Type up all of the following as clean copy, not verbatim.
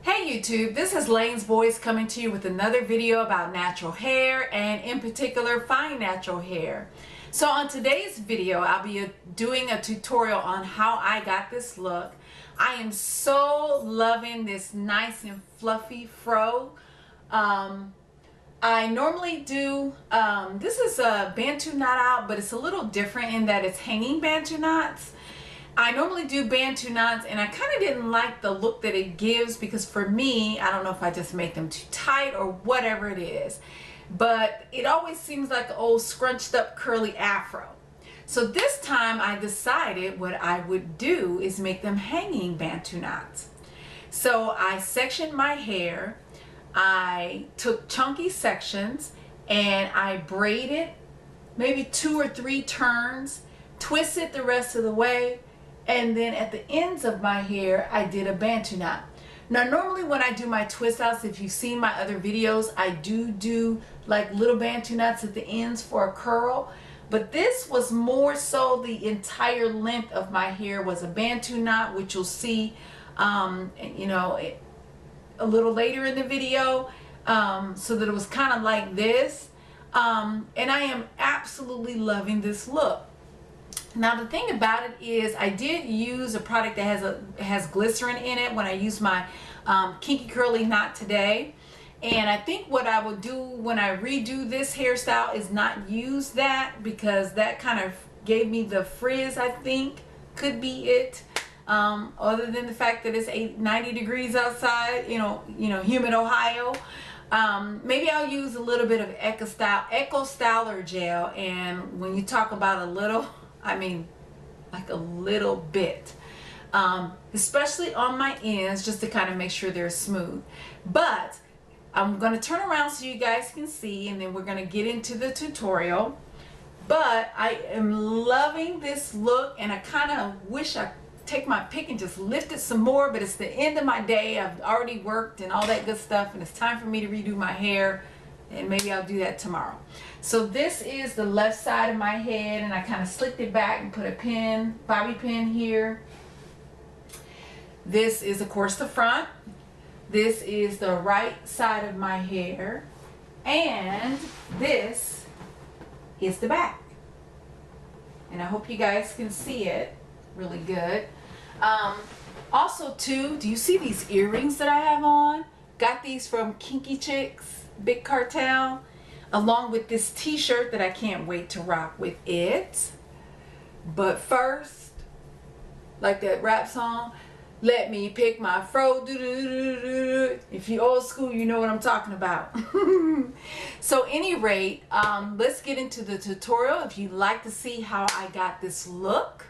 Hey YouTube, this is Lane's Voice coming to you with another video about natural hair and in particular fine natural hair. So on today's video I'll be doing a tutorial on how I got this look. I am so loving this nice and fluffy fro. I normally do, this is a Bantu knot out, but it's a little different in that it's hanging Bantu knots. I normally do Bantu knots and I kind of didn't like the look that it gives because for me, I don't know if I just make them too tight or whatever it is, but it always seems like an old scrunched up curly afro. So this time I decided what I would do is make them hanging Bantu knots. So I sectioned my hair, I took chunky sections and I braided maybe 2 or 3 turns, twisted the rest of the way, and then at the ends of my hair I did a Bantu knot. Now normally when I do my twist outs, if you've seen my other videos, I do like little Bantu knots at the ends for a curl, but this was more so the entire length of my hair was a Bantu knot, which you'll see you know, a little later in the video, so that it was kind of like this, and I am absolutely loving this look. Now the thing about it is I did use a product that has glycerin in it when I used my Kinky curly knot today, and I think what I will do when I redo this hairstyle is not use that because that kind of gave me the frizz. I think could be it, other than the fact that it's 90 degrees outside, you know, humid Ohio. Maybe I'll use a little bit of Eco Styler gel, and when you talk about a little, I mean like a little bit, especially on my ends, just to kind of make sure they're smooth. But I'm going to turn around so you guys can see, and then we're going to get into the tutorial. But I am loving this look, and I kind of wish I take my pick and just lift it some more, but it's the end of my day. I've already worked and all that good stuff, and it's time for me to redo my hair, and maybe I'll do that tomorrow. So this is the left side of my head, and I kind of slicked it back and put a pin, bobby pin here. This is of course the front. This is the right side of my hair, and this is the back. And I hope you guys can see it really good. Also too, do you see these earrings that I have on? Got these from Kinky Chicks, Big Cartel, along with this t-shirt that I can't wait to rock with it. But first, like that rap song, let me pick my fro, doo-doo-doo-doo-doo. If you're old school, you know what I'm talking about. So any rate, let's get into the tutorial. If you'd like to see how I got this look,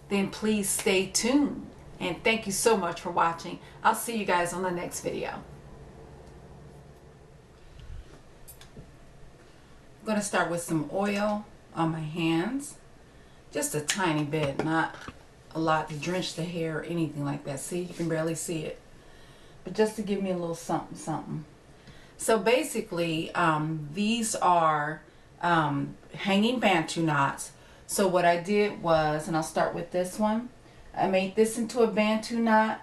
then please stay tuned. And thank you so much for watching. I'll see you guys on the next video. I'm going to start with some oil on my hands. Just a tiny bit, not a lot to drench the hair or anything like that. See, you can barely see it. But just to give me a little something, something. So basically, these are hanging Bantu knots. So what I did was, and I'll start with this one, I made this into a Bantu knot,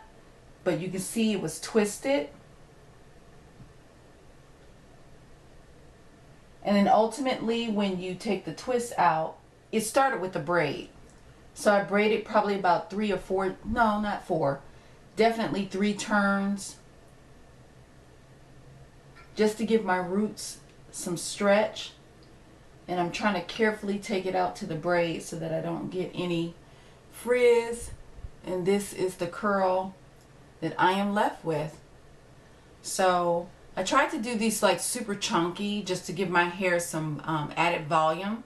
but you can see it was twisted. And then ultimately when you take the twist out, it started with a braid. So I braided probably about 3 or 4, no, not 4, definitely 3 turns, just to give my roots some stretch. And I'm trying to carefully take it out to the braid so that I don't get any frizz. And this is the curl that I am left with. So I tried to do these like super chunky just to give my hair some added volume.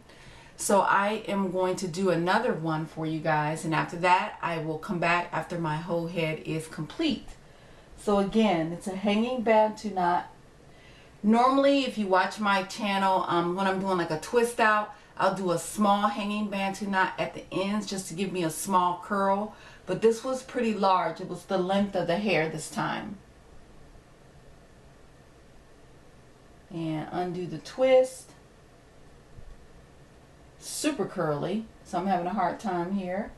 So I am going to do another one for you guys, and after that I will come back after my whole head is complete. So again, it's a hanging Bantu knot. Normally if you watch my channel, when I'm doing like a twist out, I'll do a small hanging Bantu knot at the ends just to give me a small curl, but this was pretty large. It was the length of the hair this time. And undo the twist. Super curly, so I'm having a hard time here.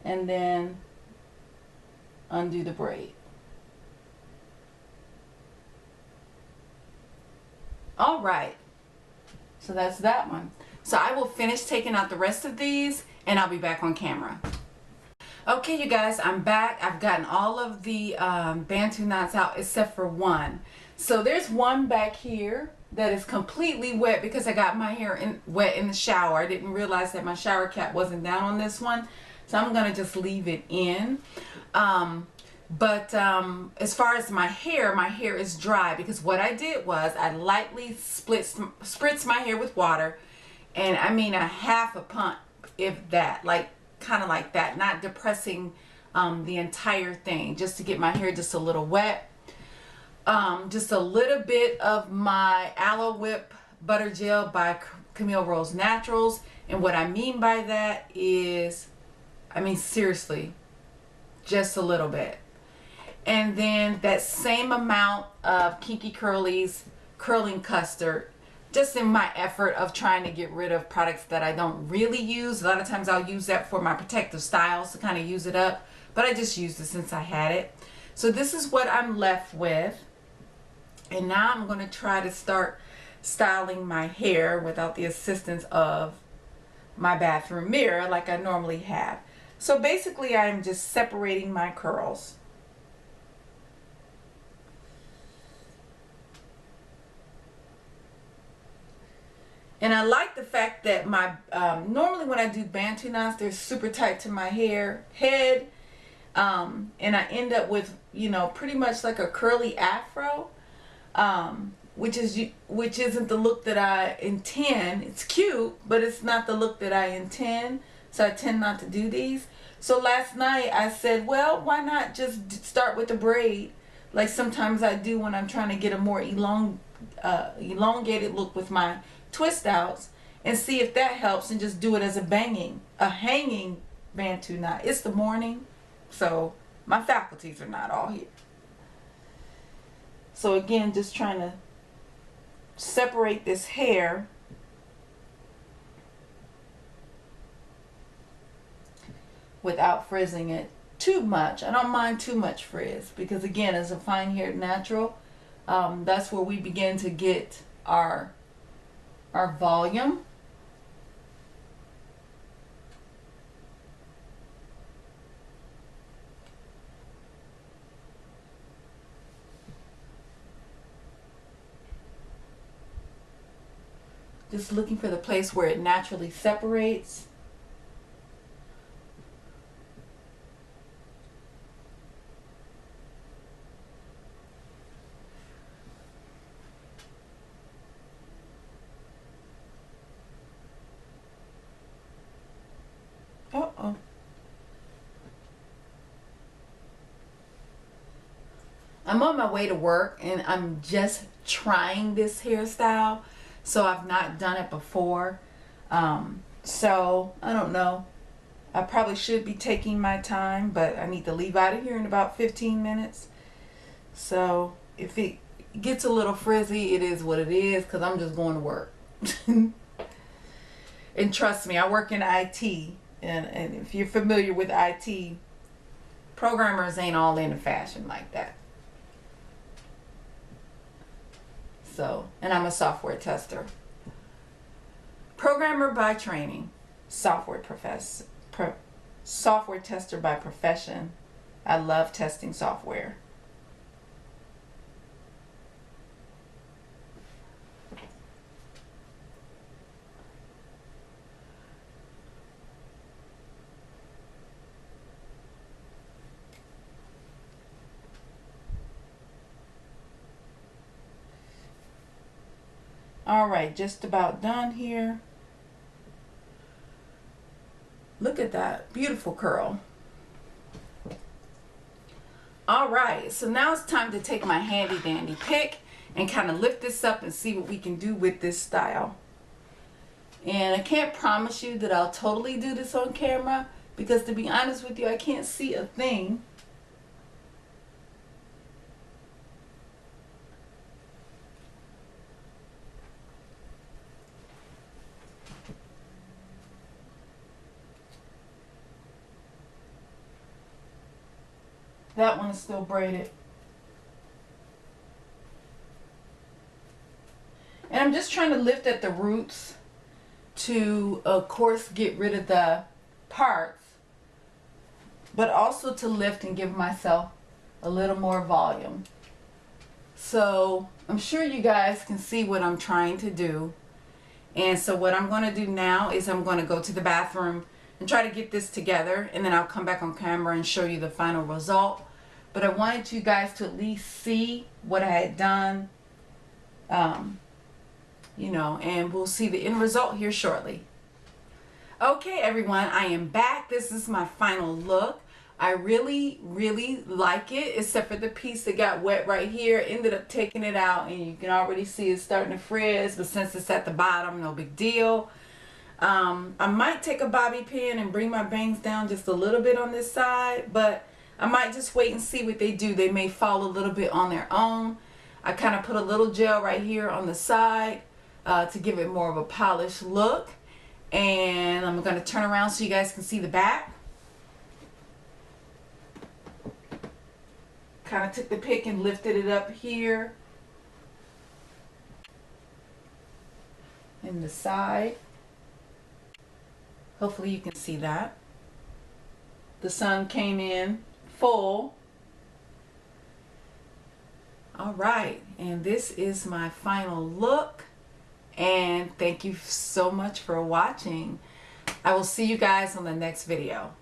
And then undo the braid. All right, so that's that one. So I will finish taking out the rest of these and I'll be back on camera. Okay, you guys, I'm back. I've gotten all of the Bantu knots out except for one. So there's one back here that is completely wet because I got my hair wet in the shower. I didn't realize that my shower cap wasn't down on this one. So I'm going to just leave it in. As far as my hair is dry because what I did was I lightly spritzed my hair with water. And I mean a half a pump, if that, like kind of like that, not depressing the entire thing, just to get my hair just a little wet. Just a little bit of my Aloe Whip Butter Gel by Camille Rose Naturals. And what I mean by that is, I mean seriously, just a little bit. And then that same amount of Kinky Curly's Curling Custard, just in my effort of trying to get rid of products that I don't really use. A lot of times I'll use that for my protective styles to kind of use it up, but I just used it since I had it. So this is what I'm left with. And now I'm going to try to start styling my hair without the assistance of my bathroom mirror like I normally have. So basically I'm just separating my curls. And I like the fact that my, normally when I do Bantu knots, they're super tight to my head. And I end up with, you know, pretty much like a curly afro, which isn't the look that I intend. It's cute, but it's not the look that I intend. So I tend not to do these. So last night I said, well, why not just start with the braid, like sometimes I do when I'm trying to get a more elongated look with my twist outs, and see if that helps, and just do it as a hanging Bantu knot. It's the morning, so my faculties are not all here. So again, just trying to separate this hair without frizzing it too much. I don't mind too much frizz because again, as a fine haired natural, that's where we begin to get our volume. Just looking for the place where it naturally separates. Uh-oh. I'm on my way to work and I'm just trying this hairstyle, so I've not done it before. So I don't know. I probably should be taking my time, but I need to leave out of here in about 15 minutes. So if it gets a little frizzy, it is what it is, because I'm just going to work. And trust me, I work in IT. And if you're familiar with IT, programmers ain't all into fashion like that. So, and I'm a software tester. Programmer by training, software tester by profession. I love testing software. All right, just about done here. Look at that beautiful curl. All right, so now it's time to take my handy dandy pick and kind of lift this up and see what we can do with this style. And I can't promise you that I'll totally do this on camera, because to be honest with you, I can't see a thing. That one is still braided. And I'm just trying to lift at the roots to, of course, get rid of the parts, but also to lift and give myself a little more volume. So I'm sure you guys can see what I'm trying to do. And so what I'm going to do now is I'm going to go to the bathroom and try to get this together, and then I'll come back on camera and show you the final result. But I wanted you guys to at least see what I had done, you know, and we'll see the end result here shortly. Okay, everyone, I am back. This is my final look. I really like it, except for the piece that got wet right here. Ended up taking it out, and you can already see it's starting to frizz, but since it's at the bottom, no big deal. I might take a bobby pin and bring my bangs down just a little bit on this side, but I might just wait and see what they do. They may fall a little bit on their own. I kind of put a little gel right here on the side to give it more of a polished look. And I'm going to turn around so you guys can see the back. Kind of took the pick and lifted it up here in the side. Hopefully you can see that. The sun came in full. All right, and this is my final look, and thank you so much for watching. I will see you guys on the next video.